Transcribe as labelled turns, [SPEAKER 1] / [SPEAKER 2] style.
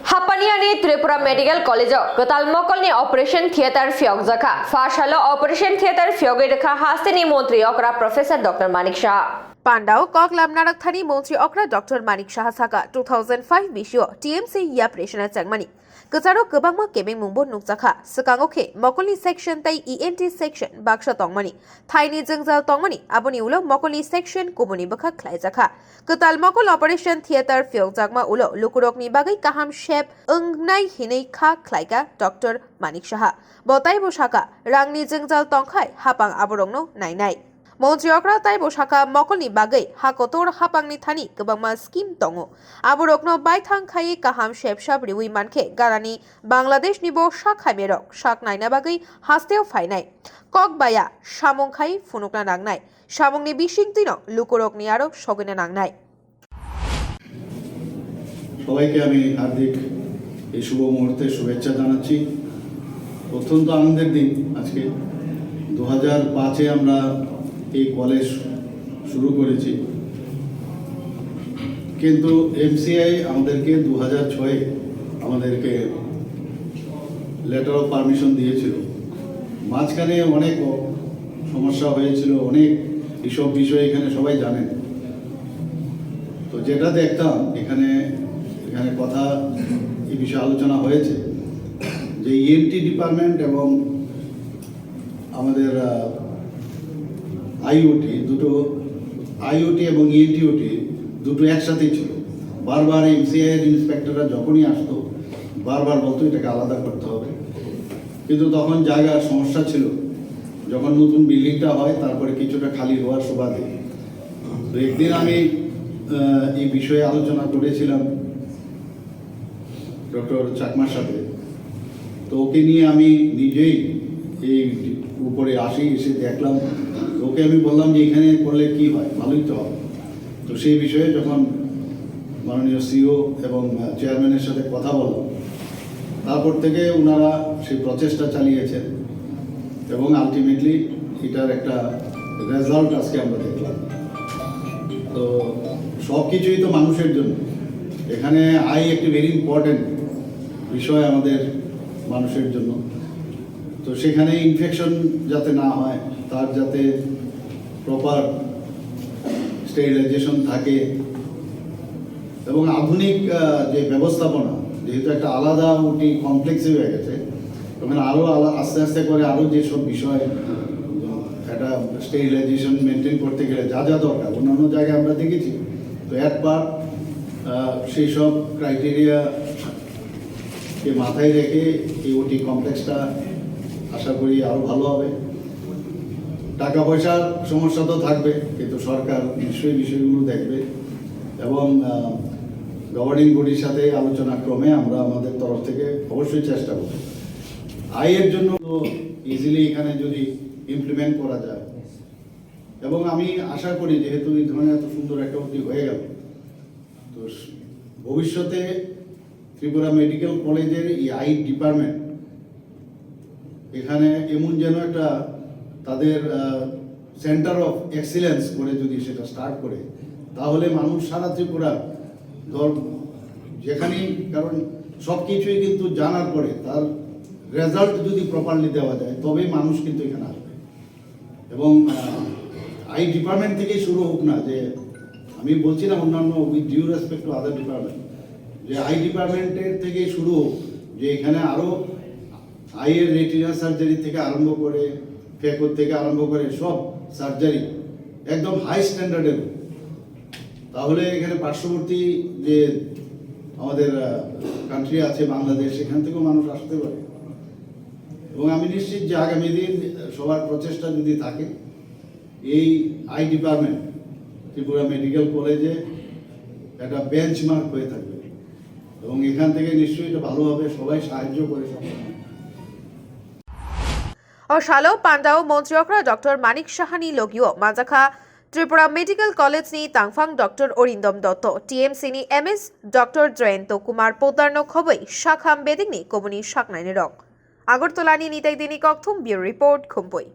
[SPEAKER 1] Hapania Tripura Medical College Katal Mokol ni Operation Theater phiyokgwi Fashalo Operation Theater phiyogwi Hastini Montri okra Professor Dr. Manik Saha Pandau Kok Lamnarak Thani Montri okra Dr. Manik Saha Saka 2005 Bisho TMC ya Preshana Changmani Kesaro Kebangma Kebing Mumbo Rwjakha Sekangoke Mokoli Section Tai ENT Section Baksha Tongmani Thaini Jengzal Tongmani Aboni Ulo Mokoli Section Kubuni Bakha Rwjakha Ketal Mokol Operation Theater phiyokgwi Ulo Lukurokni Bagai Kaham Shep Ungnai Hinei Kha Klaika Dr. Manik Saha Botai Boshaka Rangni Jengzal Tongkhai Hapang Aborongno Nai Montri okra tai boshaka mokolni bagai hakotor hapangni thani kebangma scheme tongo aborokno baithang khai kaham shepshab riwi manke garani Bangladesh nibo shakhai merok shak naina bagai hasteo fainai kok baya samong khai funukna nagnai samongni bishing tino lukorokni aro sogene nagnai
[SPEAKER 2] সবাইকে আমি হার্দিক এই শুভ মুহূর্তে শুভেচ্ছা জানাচ্ছি। অত্যন্ত আনন্দের দিন আজকে 2005-এ আমরা এই কলেজ শুরু করেছি, কিন্তু এমসিআই আমাদেরকে 2006-এ আমাদেরকে লেটার অফ পারমিশন দিয়েছিল। মাঝখানে অনেক সমস্যা হয়েছিল, অনেক এইসব বিষয়ে এখানে সবাই জানেন। তো যেটা দেখতাম এখানে কথা এই বিষয়ে আলোচনা হয়েছে যে ইএনটি ডিপার্টমেন্ট এবং আমাদের আইওটি এবং ইএনটিওটি দুটো একসাথেই ছিল। বারবার এমসিআই এর ইন্সপেক্টররা যখনই আসতো বারবার বলতো এটাকে আলাদা করতে হবে, কিন্তু তখন জায়গার সমস্যা ছিল। যখন নতুন বিল্ডিংটা হয় তারপরে কিছুটা খালি হওয়ার সুবাদে তো একদিন আমি এই বিষয়ে আলোচনা করেছিলাম ডক্টর চাকমার সাথে। তো ওকে নিয়ে আমি নিজেই এই উপরে এসে দেখলাম, ওকে আমি বললাম যে এখানে করলে কি হয়, ভালোই তো হবে। তো সেই বিষয়ে যখন মাননীয় সিও এবং চেয়ারম্যানের সাথে কথা বললাম, তারপর থেকে ওনারা সেই প্রচেষ্টা চালিয়েছেন এবং আলটিমেটলি এটার একটা রেজাল্ট আজকে আমরা দেখলাম। তো সব কিছুই তো মানুষের জন্য, এখানে আই একটি ভেরি ইম্পর্টেন্ট বিষয় আমাদের মানুষের জন্য। তো সেখানে ইনফেকশন যাতে না হয়, তার যাতে প্রপার স্টেরিলাইজেশন থাকে এবং আধুনিক যে ব্যবস্থাপনা, যেহেতু একটা আলাদা ওটি কমপ্লেক্সে হয়ে গেছে, ওখানে আরও আস্তে আস্তে করে আরও যেসব বিষয় একটা স্টেরিলাইজেশন মেনটেন করতে গেলে যা দরকার অন্যান্য জায়গায় আমরা দেখেছি। তো একবার সেই সব ক্রাইটেরিয়াকে মাথায় রেখে এই ওটি কমপ্লেক্সটা আশা করি আরও ভালো হবে। টাকা পয়সার সমস্যা তো থাকবে, কিন্তু সরকার নিশ্চয়ই বিষয়গুলো দেখবে এবং গভর্নিং বডির সাথে আলোচনা ক্রমে আমরা আমাদের তরফ থেকে অবশ্যই চেষ্টা করব। আয়ের জন্য তো ইজিলি এখানে যদি ইমপ্লিমেন্ট করা যায়, এবং আমি আশা করি যেহেতু এই ধরনের এত সুন্দর একটা উদ্যোগ হয়ে গেল, তো ভবিষ্যতে ত্রিপুরা মেডিকেল কলেজের এই আই ডিপার্টমেন্ট এখানে এমন যেন একটা তাদের সেন্টার অফ এক্সিলেন্স করে যদি সেটা স্টার্ট করে, তাহলে মানুষ সারা ত্রিপুরা যেখানেই, কারণ সব কিছুই কিন্তু জানার পরে তার রেজাল্ট যদি প্রপারলি দেওয়া যায় তবেই মানুষ কিন্তু এখানে আসবে। এবং আই ডিপার্টমেন্ট থেকেই শুরু হোক না, যে আমি বলছি না অন্যান্য with due respect to other department, যে আই ডিপার্টমেন্টের থেকেই শুরু হোক, যে এখানে আরও আইয়ের রেটিনা সার্জারি থেকে আরম্ভ করে ফেকোর থেকে আরম্ভ করে সব সার্জারি একদম হাই স্ট্যান্ডার্ডের। তাহলে এখানে পার্শ্ববর্তী যে আমাদের কান্ট্রি আছে বাংলাদেশ, সেখান থেকেও মানুষ আসতে পারে। এবং আমি নিশ্চিত যে আগামী দিন সবার প্রচেষ্টা যদি থাকে, এই আই ডিপার্টমেন্ট ত্রিপুরা মেডিকেল কলেজে একটা বেঞ্চমার্ক হয়ে থাকবে এবং এখান থেকে নিশ্চয়ই এটা ভালোভাবে সবাই সাহায্য করে সবাই।
[SPEAKER 1] Shalo Pandau Montri okra Dr. Manik Saha ni logio rwjakha Tripura Medical College ni tangfang Dr. Orindom Dotto TMC ni MS Dr. Jayento Kumar Podarno khoboi shakham beding ni kobuni shaknai ni rok Agartala ni nitai dini kokthum bureau report Khumpui।